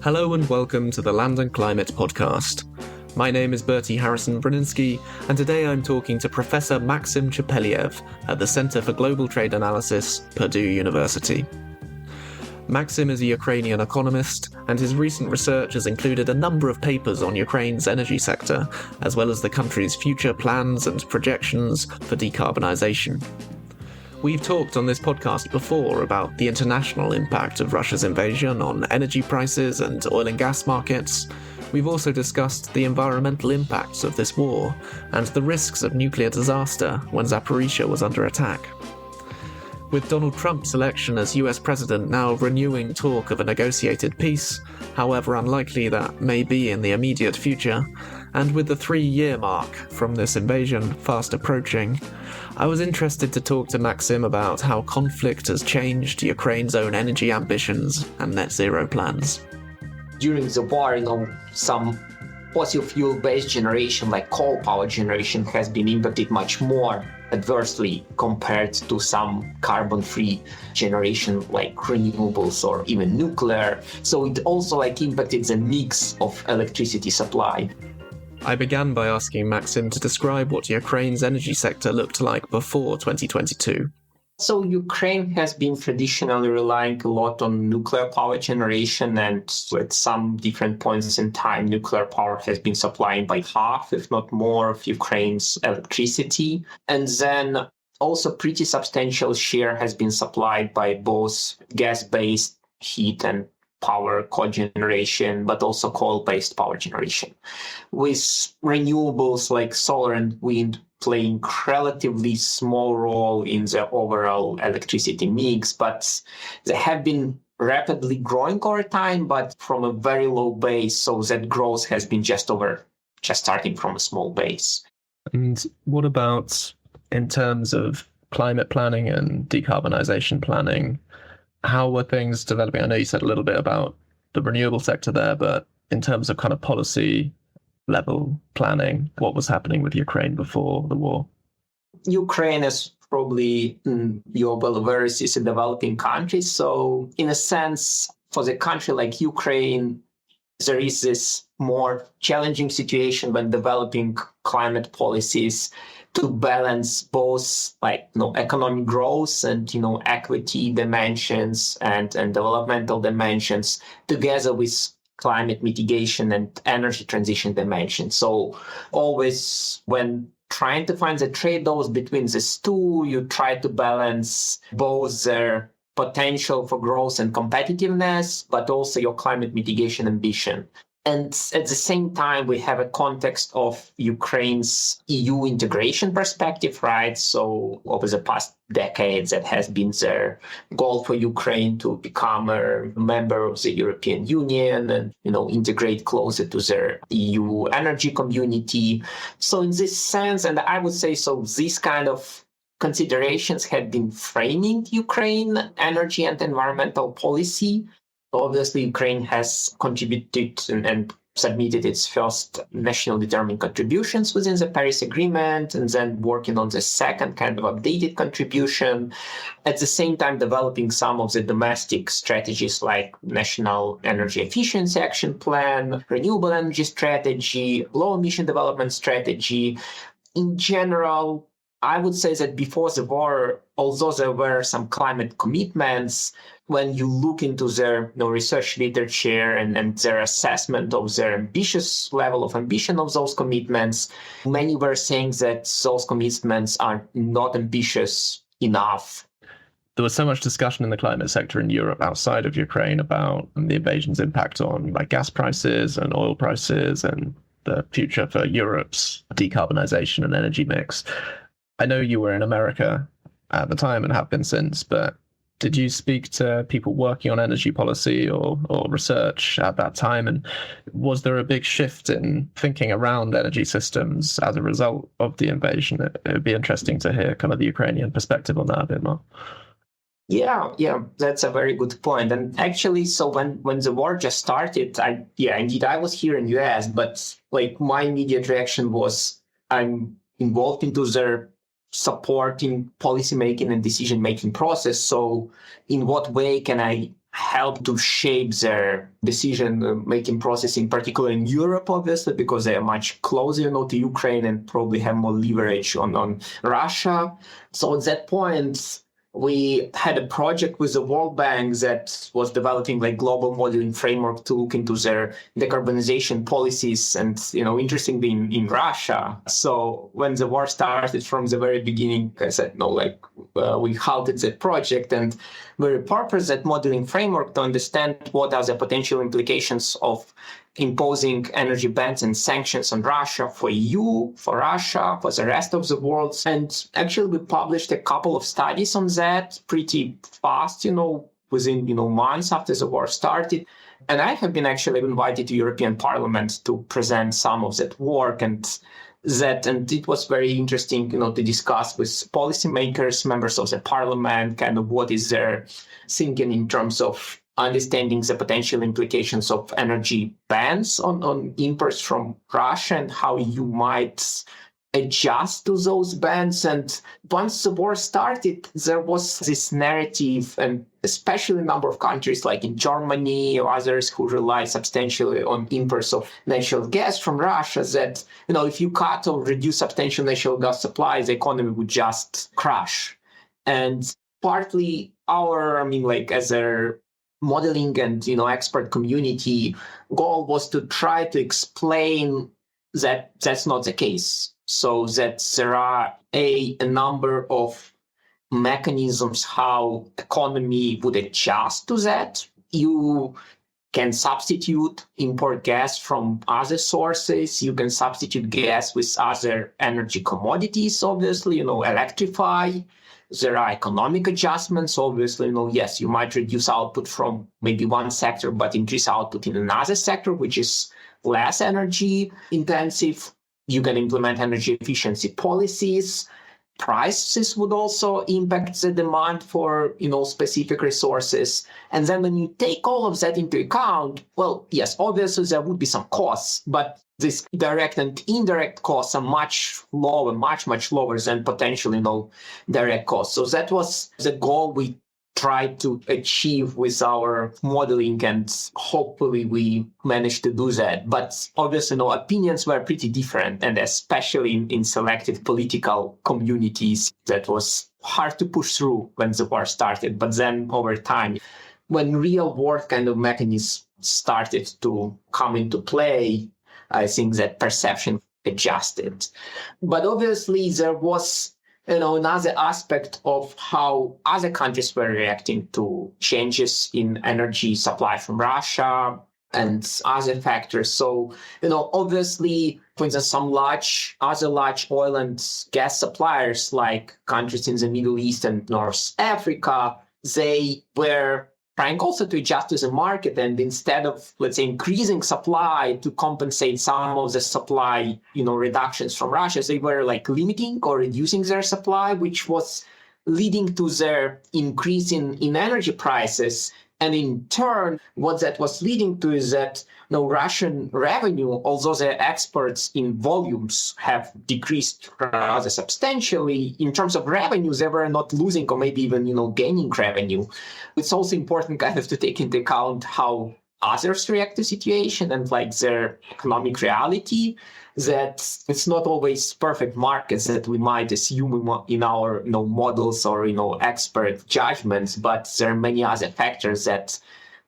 Hello and welcome to the Land and Climate podcast. My name is Bertie Harrison-Broninsky, and today I'm talking to Professor Maksym Chepeliev at the Center for Global Trade Analysis, Purdue University. Maksym is a Ukrainian economist, and his recent research has included a number of papers on Ukraine's energy sector, as well as the country's future plans and projections for decarbonisation. We've talked on this podcast before about the international impact of Russia's invasion on energy prices and oil and gas markets. We've also discussed the environmental impacts of this war and the risks of nuclear disaster when Zaporizhzhia was under attack. With Donald Trump's election as US president now renewing talk of a negotiated peace, however unlikely that may be in the immediate future, and with the 3-year mark from this invasion fast approaching, I was interested to talk to Maksym about how conflict has changed Ukraine's own energy ambitions and net zero plans. During the war, some fossil fuel-based generation like coal power generation has been impacted much more adversely compared to some carbon-free generation like renewables or even nuclear. So it also impacted the mix of electricity supply. I began by asking Maksym to describe what Ukraine's energy sector looked like before 2022. So Ukraine has been traditionally relying a lot on nuclear power generation, and at some different points in time, nuclear power has been supplying by half, if not more, of Ukraine's electricity. And then also pretty substantial share has been supplied by both gas-based heat and power cogeneration, but also coal-based power generation, with renewables like solar and wind playing relatively small role in the overall electricity mix, but they have been rapidly growing over time, but from a very low base, so that growth has been just starting from a small base. And what about in terms of climate planning and decarbonisation planning? How were things developing? I know you said a little bit about the renewable sector there, but in terms of kind of policy level planning, what was happening with Ukraine before the war? Ukraine is probably, you're well aware, is a developing country. So in a sense, for the country like Ukraine, there is this more challenging situation when developing climate policies to balance both economic growth and equity dimensions and developmental dimensions together with climate mitigation and energy transition dimensions. So always when trying to find the trade-offs between these two, you try to balance both their potential for growth and competitiveness, but also your climate mitigation ambition. And at the same time, we have a context of Ukraine's EU integration perspective, right? So over the past decades, that has been their goal for Ukraine to become a member of the European Union and, integrate closer to their EU energy community. So in this sense, and I would say so, these kind of considerations had been framing Ukraine energy and environmental policy. Obviously, Ukraine has contributed and submitted its first nationally determined contributions within the Paris Agreement, and then working on the second kind of updated contribution. At the same time, developing some of the domestic strategies like National Energy Efficiency Action Plan, Renewable Energy Strategy, Low Emission Development Strategy. In general, I would say that before the war, although there were some climate commitments, when you look into their research literature and their assessment of their ambitious level of ambition of those commitments, many were saying that those commitments are not ambitious enough. There was so much discussion in the climate sector in Europe outside of Ukraine about the invasion's impact on gas prices and oil prices and the future for Europe's decarbonisation and energy mix. I know you were in America at the time and have been since, but did you speak to people working on energy policy or research at that time? And was there a big shift in thinking around energy systems as a result of the invasion? It would be interesting to hear kind of the Ukrainian perspective on that a bit more. Yeah, that's a very good point. And actually, so when the war just started, indeed, I was here in US, but my immediate reaction was I'm involved into their supporting policymaking and decision-making process. So in what way can I helped to shape their decision-making process, in particular in Europe, obviously, because they are much closer, to Ukraine and probably have more leverage on Russia. So at that point, we had a project with the World Bank that was developing global modeling framework to look into their decarbonization policies and, interestingly in Russia. So when the war started from the very beginning, I said, we halted that project and we repurposed that modeling framework to understand what are the potential implications of imposing energy bans and sanctions on Russia for EU, for Russia, for the rest of the world. And actually, we published a couple of studies on that pretty fast, within, months after the war started. And I have been actually invited to European Parliament to present some of that work and it was very interesting, to discuss with policymakers, members of the parliament, kind of what is their thinking in terms of understanding the potential implications of energy bans on imports from Russia and how you might adjust to those bans. And once the war started, there was this narrative, and especially a number of countries like in Germany or others who rely substantially on imports of natural gas from Russia, that, if you cut or reduce substantial natural gas supply, the economy would just crash. And partly as a modeling and, expert community goal was to try to explain that that's not the case. So that there are a number of mechanisms how economy would adjust to that. You can substitute import gas from other sources. You can substitute gas with other energy commodities, obviously, electrify. There are economic adjustments, obviously, yes, you might reduce output from maybe one sector, but increase output in another sector, which is less energy intensive. You can implement energy efficiency policies. Prices would also impact the demand for, specific resources. And then when you take all of that into account, well, yes, obviously there would be some costs, but these direct and indirect costs are much lower, much lower than potential, direct costs. So that was the goal we tried to achieve with our modeling, and hopefully we managed to do that. But obviously, opinions were pretty different, and especially in selected political communities, that was hard to push through when the war started. But then over time, when real world kind of mechanisms started to come into play, I think that perception adjusted. But obviously, there was another aspect of how other countries were reacting to changes in energy supply from Russia and other factors. So, obviously, for instance, some other large oil and gas suppliers, like countries in the Middle East and North Africa, they were trying also to adjust to the market, and instead of, let's say, increasing supply to compensate some of the supply, reductions from Russia, they were limiting or reducing their supply, which was leading to their increase in energy prices. And in turn, what that was leading to is that Russian revenue, although their exports in volumes have decreased rather substantially, in terms of revenue, they were not losing or maybe even, gaining revenue. It's also important kind of to take into account how others react to the situation and their economic reality, that it's not always perfect markets that we might assume in our models or expert judgments, but there are many other factors that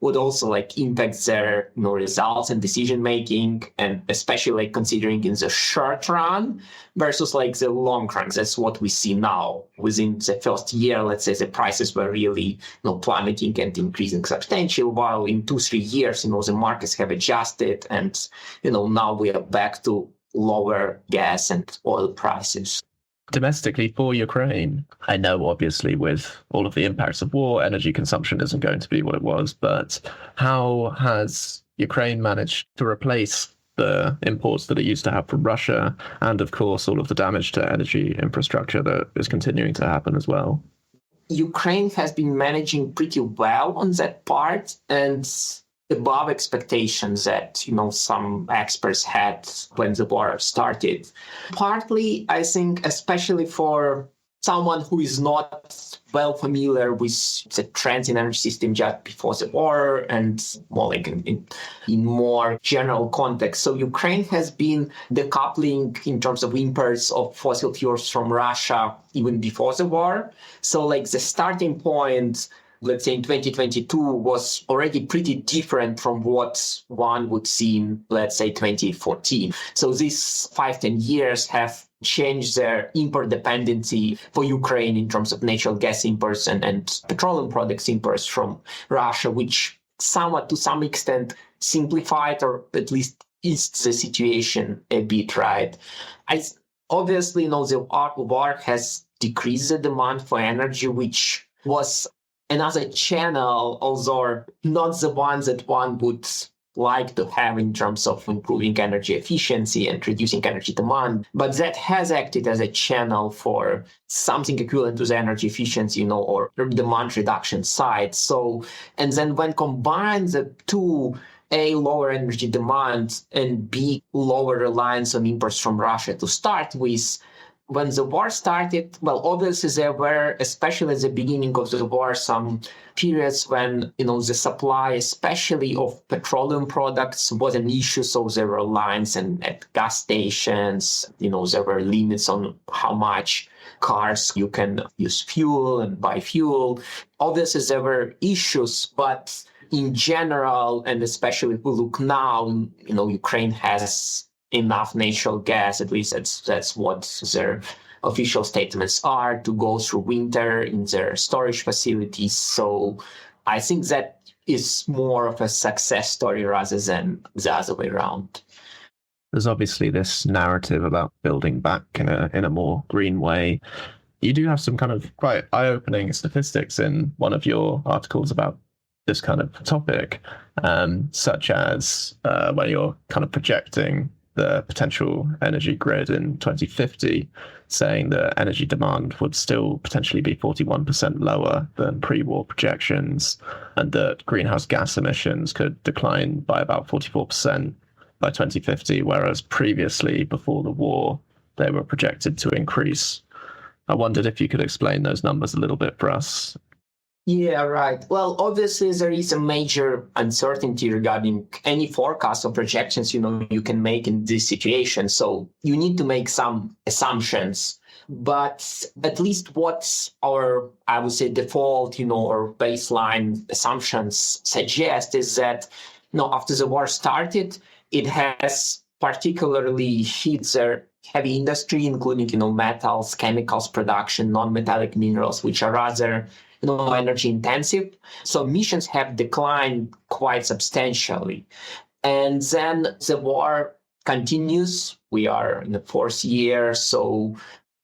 would also impact their results and decision making, and especially considering in the short run versus the long run. That's what we see now. Within the first year, let's say, the prices were really plummeting and increasing substantially, while in 2-3 years, the markets have adjusted, and now we are back to lower gas and oil prices. Domestically for Ukraine, I know obviously with all of the impacts of war, energy consumption isn't going to be what it was, but how has Ukraine managed to replace the imports that it used to have from Russia, and of course all of the damage to energy infrastructure that is continuing to happen as well? Ukraine has been managing pretty well on that part, and above expectations that some experts had when the war started. Partly, I think, especially for someone who is not well familiar with the trends in energy system just before the war and more like in more general context. So Ukraine has been decoupling in terms of imports of fossil fuels from Russia even before the war. So like the starting point, let's say in 2022, was already pretty different from what one would see in, let's say, 2014. So these 5-10 years have changed their import dependency for Ukraine in terms of natural gas imports and petroleum products imports from Russia, which somewhat to some extent simplified or at least eased the situation a bit, right? Obviously, the war has decreased the demand for energy, which was another channel, although not the one that one would like to have in terms of improving energy efficiency and reducing energy demand. But that has acted as a channel for something equivalent to the energy efficiency, or demand reduction side. So, and then when combined the two, A, lower energy demand, and B, lower reliance on imports from Russia to start with, when the war started, well, obviously there were, especially at the beginning of the war, some periods when, the supply, especially of petroleum products, was an issue. So there were lines at gas stations, there were limits on how much cars you can use fuel and buy fuel. Obviously there were issues, but in general, and especially if we look now, Ukraine has enough natural gas, at least that's what their official statements are, to go through winter in their storage facilities. So I think that is more of a success story rather than the other way around. There's obviously this narrative about building back in a more green way. You do have some kind of quite eye-opening statistics in one of your articles about this kind of topic, such as when you're kind of projecting the potential energy grid in 2050, saying that energy demand would still potentially be 41% lower than pre-war projections, and that greenhouse gas emissions could decline by about 44% by 2050, whereas previously, before the war, they were projected to increase. I wondered if you could explain those numbers a little bit for us. Yeah, right. Well, obviously there is a major uncertainty regarding any forecast or projections, you can make in this situation. So you need to make some assumptions, but at least what's our, I would say, default, or baseline assumptions suggest is that, after the war started, it has particularly hit their heavy industry, including, metals, chemicals production, non-metallic minerals, which are rather energy intensive. So emissions have declined quite substantially. And then the war continues. We are in the 4th year. So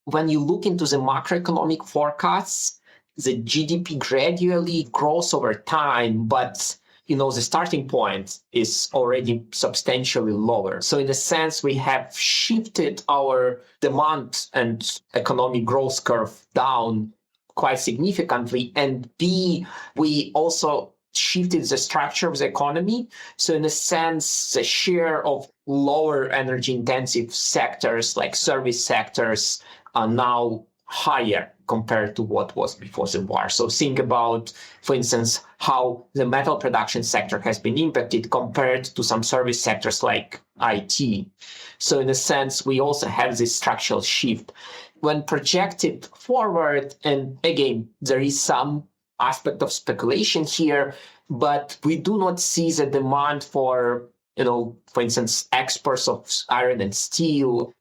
when you look into the macroeconomic forecasts, the GDP gradually grows over time, but the starting point is already substantially lower. So in a sense, we have shifted our demand and economic growth curve down quite significantly. And B, we also shifted the structure of the economy. So in a sense, the share of lower energy intensive sectors like service sectors are now higher compared to what was before the war. So think about, for instance, how the metal production sector has been impacted compared to some service sectors like IT. So in a sense, we also have this structural shift. When projected forward, and again, there is some aspect of speculation here, but we do not see the demand for, for instance, exports of iron and steel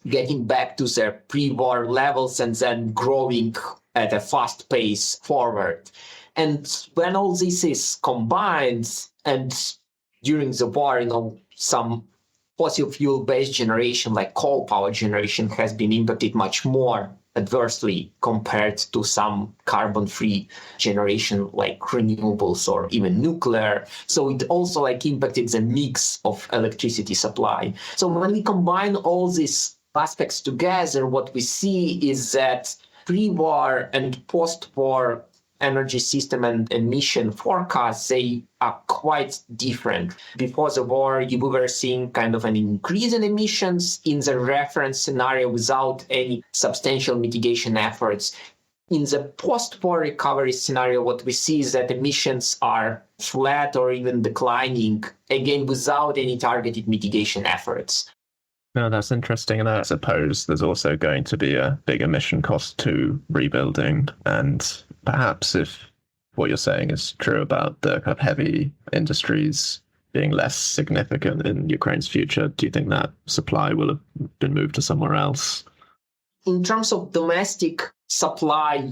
getting back to their pre-war levels and then growing at a fast pace forward. And when all this is combined, and during the war, some fossil fuel-based generation like coal power generation has been impacted much more adversely compared to some carbon-free generation like renewables or even nuclear. So it also impacted the mix of electricity supply. So when we combine all these aspects together, what we see is that pre-war and post-war energy system and emission forecasts, they are quite different. Before the war, we were seeing kind of an increase in emissions in the reference scenario without any substantial mitigation efforts. In the post-war recovery scenario, what we see is that emissions are flat or even declining, again, without any targeted mitigation efforts. No, that's interesting. And I suppose there's also going to be a big emission cost to rebuilding. And perhaps if what you're saying is true about the kind of heavy industries being less significant in Ukraine's future, do you think that supply will have been moved to somewhere else? In terms of domestic supply,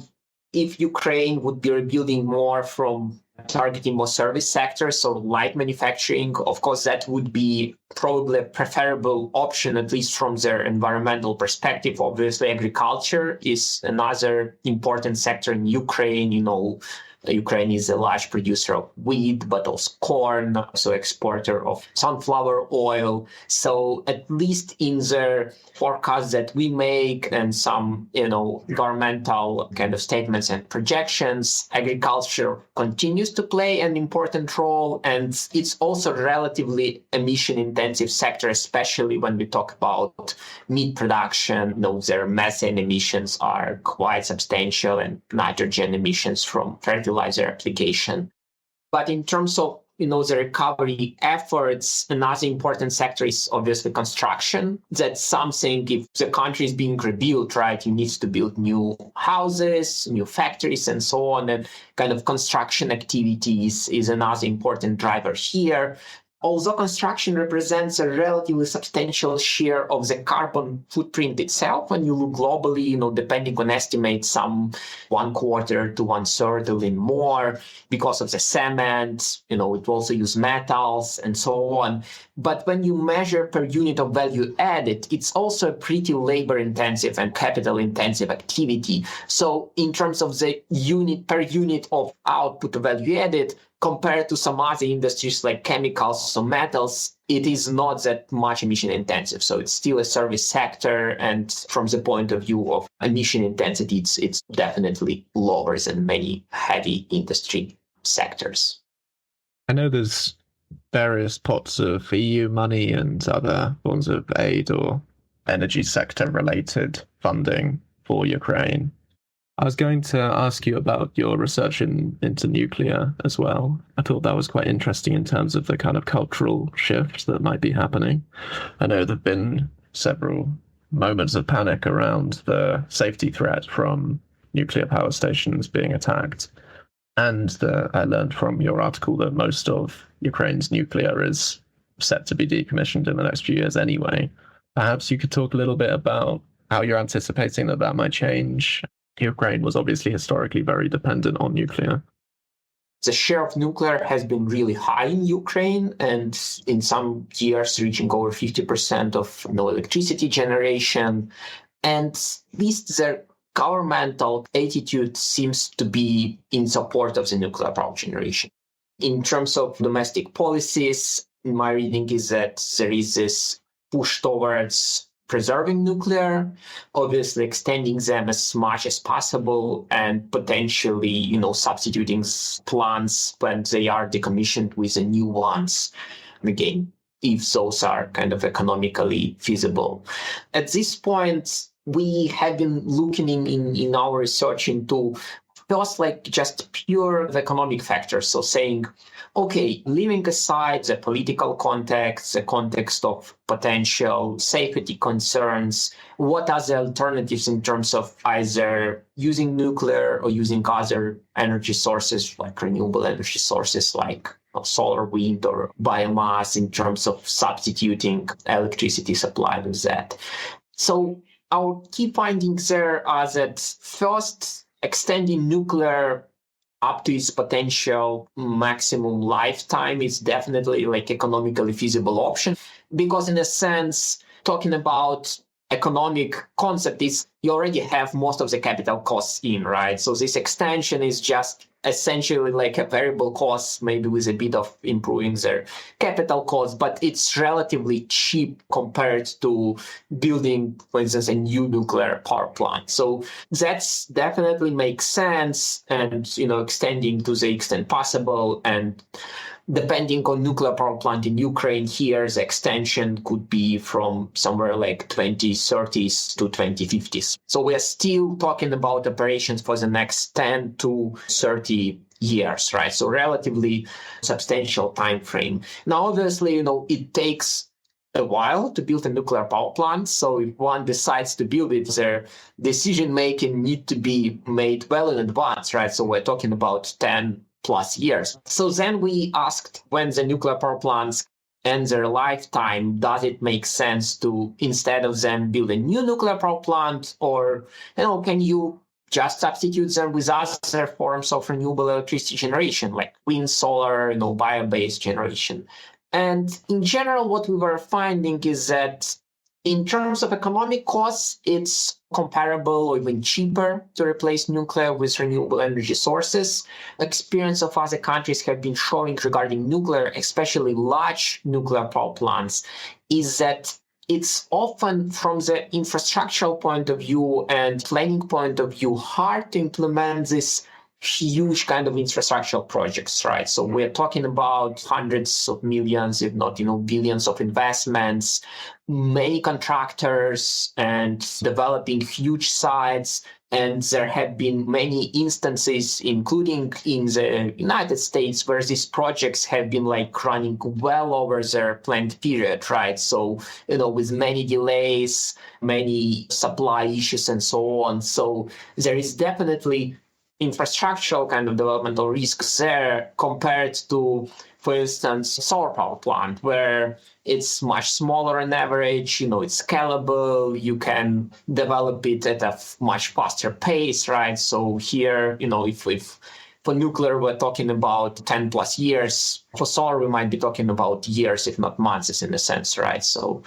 if Ukraine would be rebuilding more from targeting more service sectors or light manufacturing, of course, that would be probably a preferable option, at least from their environmental perspective. Obviously, agriculture is another important sector in Ukraine. Ukraine is a large producer of wheat, but also corn, so exporter of sunflower oil. So at least in the forecasts that we make and some, governmental kind of statements and projections, agriculture continues to play an important role. And it's also a relatively emission-intensive sector, especially when we talk about meat production. Their methane emissions are quite substantial and nitrogen emissions from fertilizer application. But in terms of the recovery efforts, another important sector is obviously construction. That's something, if the country is being rebuilt, right, you need to build new houses, new factories, and so on. And kind of construction activities is another important driver here. Although construction represents a relatively substantial share of the carbon footprint itself, when you look globally, depending on estimates, some 1/4 to 1/3, a little more, because of the cement, it also use metals and so on. But when you measure per unit of value added, it's also a pretty labor-intensive and capital-intensive activity. So in terms of the per unit of output of value added, compared to some other industries like chemicals or metals, it is not that much emission intensive. So it's still a service sector. And from the point of view of emission intensity, it's definitely lower than many heavy industry sectors. I know there's various pots of EU money and other forms of aid or energy sector related funding for Ukraine. I was going to ask you about your research into nuclear as well. I thought that was quite interesting in terms of the kind of cultural shift that might be happening. I know there have been several moments of panic around the safety threat from nuclear power stations being attacked. And I learned from your article that most of Ukraine's nuclear is set to be decommissioned in the next few years anyway. Perhaps you could talk a little bit about how you're anticipating that might change. Ukraine was obviously historically very dependent on nuclear. The share of nuclear has been really high in Ukraine, and in some years reaching over 50% of electricity generation. And at least their governmental attitude seems to be in support of the nuclear power generation. In terms of domestic policies, my reading is that there is this push towards preserving nuclear, obviously extending them as much as possible and potentially, substituting plants when they are decommissioned with the new ones. Again, if those are kind of economically feasible. At this point, we have been looking in our research into first, just pure economic factors. So saying, okay, leaving aside the political context, the context of potential safety concerns, what are the alternatives in terms of either using nuclear or using other energy sources, like renewable energy sources like solar, wind, or biomass, in terms of substituting electricity supply with that. So our key findings there are that first, extending nuclear up to its potential maximum lifetime is definitely economically feasible option, because in a sense, talking about economic concept is you already have most of the capital costs in, right? So this extension is just essentially like a variable cost, maybe with a bit of improving their capital costs, but it's relatively cheap compared to building, for instance, a new nuclear power plant. So that's definitely makes sense, and extending to the extent possible. And depending on nuclear power plant in Ukraine, here the extension could be from somewhere like 2030s to 2050s. So we are still talking about operations for the next 10 to 30 years, right? So relatively substantial time frame. Now, obviously, it takes a while to build a nuclear power plant. So if one decides to build it, their decision making need to be made well in advance, right? So we're talking about 10 plus years. So then we asked, when the nuclear power plants end their lifetime, does it make sense to, instead of them, build a new nuclear power plant, or can you just substitute them with other forms of renewable electricity generation, like wind, solar, bio-based generation? And in general, what we were finding is that in terms of economic costs, it's comparable or even cheaper to replace nuclear with renewable energy sources. Experience of other countries have been showing regarding nuclear, especially large nuclear power plants, is that it's often, from the infrastructural point of view and planning point of view, hard to implement this huge kind of infrastructural projects, right? So we're talking about hundreds of millions, if not, billions of investments, many contractors, and developing huge sites. And there have been many instances, including in the United States, where these projects have been running well over their planned period, right? So, with many delays, many supply issues, and so on. So there is definitely infrastructural kind of developmental risks there compared to, for instance, solar power plant, where it's much smaller on average, it's scalable, you can develop it at a much faster pace, right? So here, if for nuclear, we're talking about 10 plus years. For solar, we might be talking about years, if not months, in a sense, right? So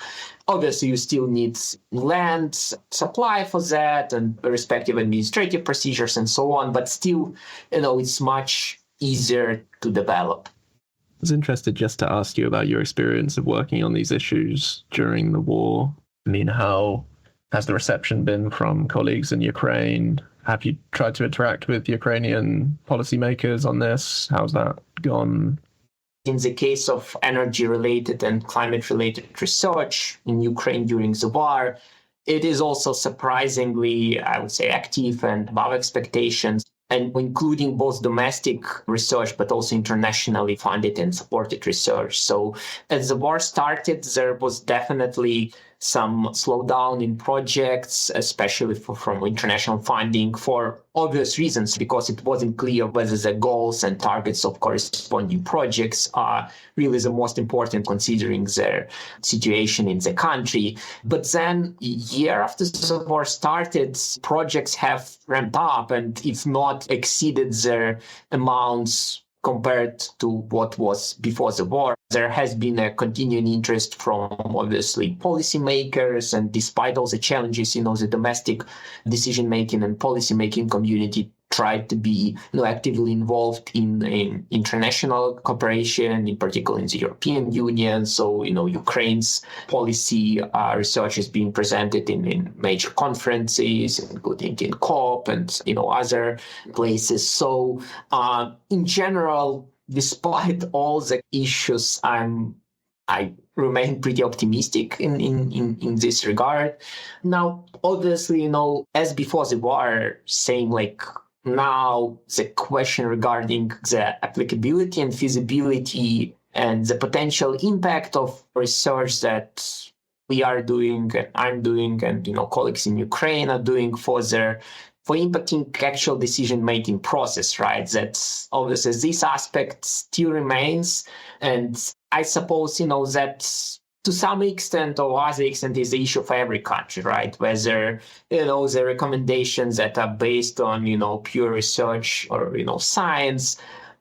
obviously, you still need land supply for that and respective administrative procedures and so on. But still, it's much easier to develop. I was interested just to ask you about your experience of working on these issues during the war. How has the reception been from colleagues in Ukraine? Have you tried to interact with Ukrainian policymakers on this? How's that gone? In the case of energy-related and climate-related research in Ukraine during the war, it is also surprisingly, I would say, active and above expectations, and including both domestic research, but also internationally funded and supported research. So as the war started, there was definitely some slowdown in projects, especially from international funding, for obvious reasons, because it wasn't clear whether the goals and targets of corresponding projects are really the most important considering their situation in the country. But then, a year after the war started, projects have ramped up and, if not exceeded their amounts compared to what was before the war. There has been a continuing interest from, obviously, policymakers, and despite all the challenges, the domestic decision-making and policy-making community tried to be actively involved in international cooperation, in particular in the European Union. So, Ukraine's policy research is being presented in major conferences, including in COP and, other places. So, in general, despite all the issues, I remain pretty optimistic in this regard. Now, obviously, as before the war, saying now the question regarding the applicability and feasibility and the potential impact of research that we are doing, and I'm doing, and colleagues in Ukraine are doing for impacting actual decision-making process, right? That obviously this aspect still remains, and I suppose that to some extent or other extent is the issue for every country, right? Whether, the recommendations that are based on, pure research or, science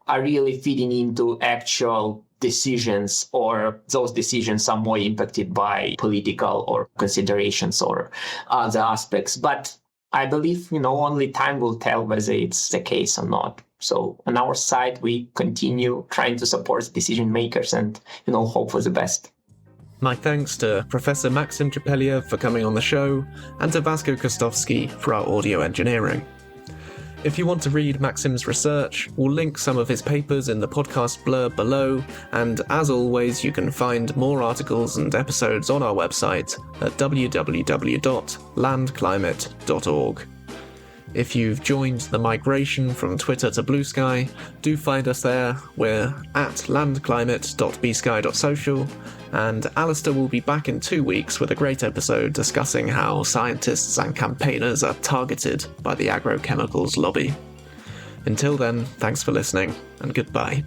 are really feeding into actual decisions, or those decisions are more impacted by political or considerations or other aspects. But I believe, only time will tell whether it's the case or not. So on our side, we continue trying to support decision makers and, hope for the best. My thanks to Professor Maksym Chepeliev for coming on the show, and to Vasco Kostovsky for our audio engineering. If you want to read Maksym's research, we'll link some of his papers in the podcast blurb below, and as always, you can find more articles and episodes on our website at www.landclimate.org. If you've joined the migration from Twitter to Blue Sky, do find us there. We're at landclimate.bsky.social, and Alistair will be back in 2 weeks with a great episode discussing how scientists and campaigners are targeted by the agrochemicals lobby. Until then, thanks for listening, and goodbye.